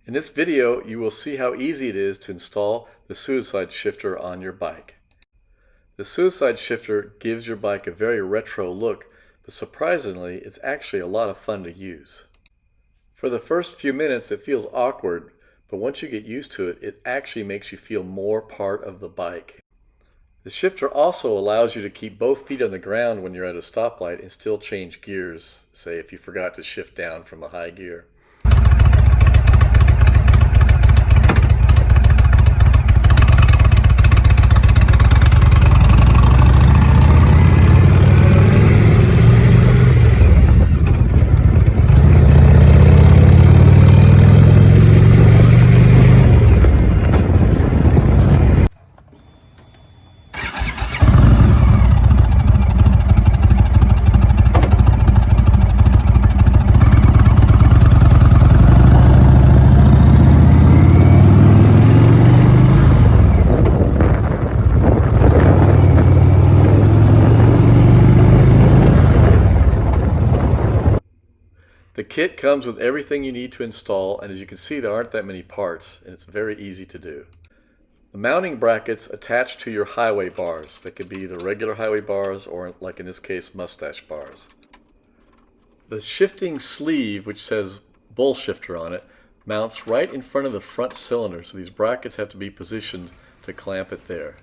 In this video, you will see how easy it is to install the suicide shifter on your bike. The suicide shifter gives your bike a very retro look, but surprisingly, it's actually a lot of fun to use. For the first few minutes, it feels awkward, but once you get used to it, it actually makes you feel more part of the bike. The shifter also allows you to keep both feet on the ground when you're at a stoplight and still change gears, say if you forgot to shift down from a high gear. The kit comes with everything you need to install, and as you can see, there aren't that many parts, and it's very easy to do. The mounting brackets attach to your highway bars. They could be the regular highway bars or, like in this case, mustache bars. The shifting sleeve, which says bull shifter on it, mounts right in front of the front cylinder, so these brackets have to be positioned to clamp it there.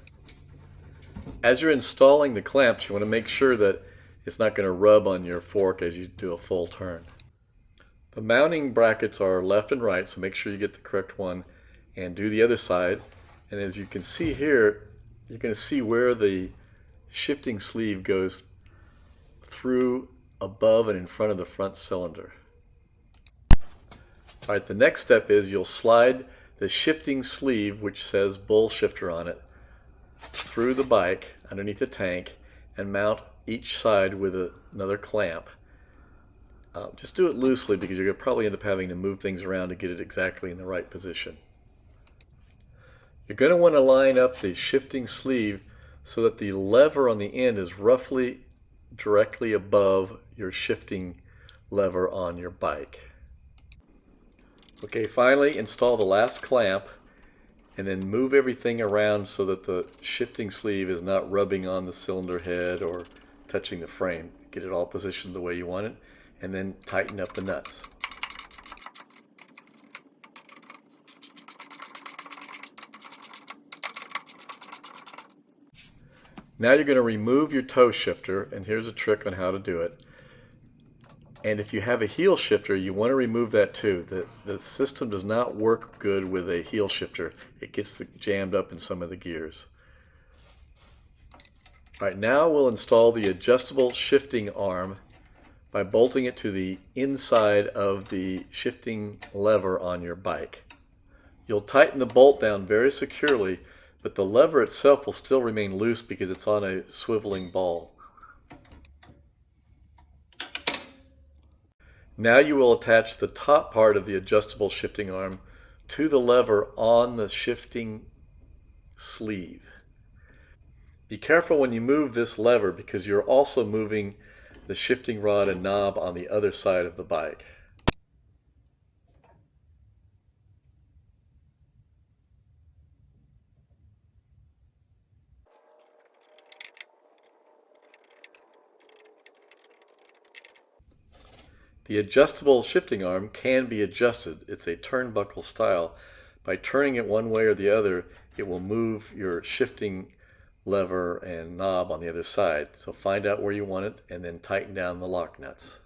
As you're installing the clamps, you want to make sure that it's not going to rub on your fork as you do a full turn. The mounting brackets are left and right, so make sure you get the correct one and do the other side. And as you can see here, you're going to see where the shifting sleeve goes through above and in front of the front cylinder. Alright, the next step is you'll slide the shifting sleeve, which says bull shifter on it, through the bike underneath the tank and mount each side with another clamp. Just do it loosely because you're going to probably end up having to move things around to get it exactly in the right position. You're going to want to line up the shifting sleeve so that the lever on the end is roughly directly above your shifting lever on your bike. Okay, finally install the last clamp and then move everything around so that the shifting sleeve is not rubbing on the cylinder head or touching the frame. Get it all positioned the way you want it, and then tighten up the nuts. Now you're going to remove your toe shifter, and here's a trick on how to do it. And if you have a heel shifter, you want to remove that too. The system does not work good with a heel shifter. It gets jammed up in some of the gears. Alright, now we'll install the adjustable shifting arm by bolting it to the inside of the shifting lever on your bike. You'll tighten the bolt down very securely, but the lever itself will still remain loose because it's on a swiveling ball. Now you will attach the top part of the adjustable shifting arm to the lever on the shifting sleeve. Be careful when you move this lever because you're also moving the shifting rod and knob on the other side of the bike. The adjustable shifting arm can be adjusted. It's a turnbuckle style. By turning it one way or the other, it will move your shifting lever and knob on the other side. So find out where you want it and then tighten down the lock nuts.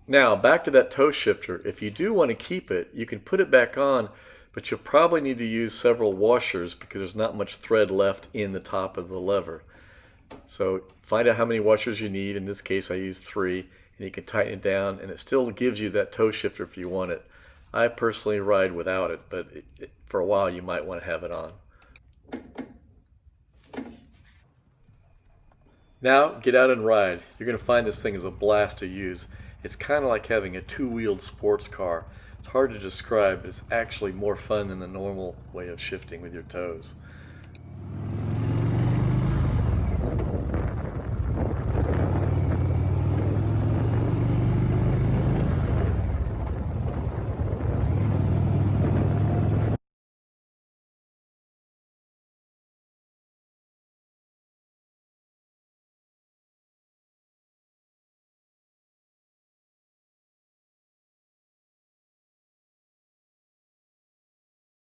Now back to that toe shifter. If you do want to keep it, you can put it back on, but you'll probably need to use several washers because there's not much thread left in the top of the lever. So find out how many washers you need. In this case I used 3, and you can tighten it down and it still gives you that toe shifter if you want it. I personally ride without it, but for a while you might want to have it on. Now get out and ride. You're going to find this thing is a blast to use. It's kind of like having a two-wheeled sports car. It's hard to describe, but it's actually more fun than the normal way of shifting with your toes.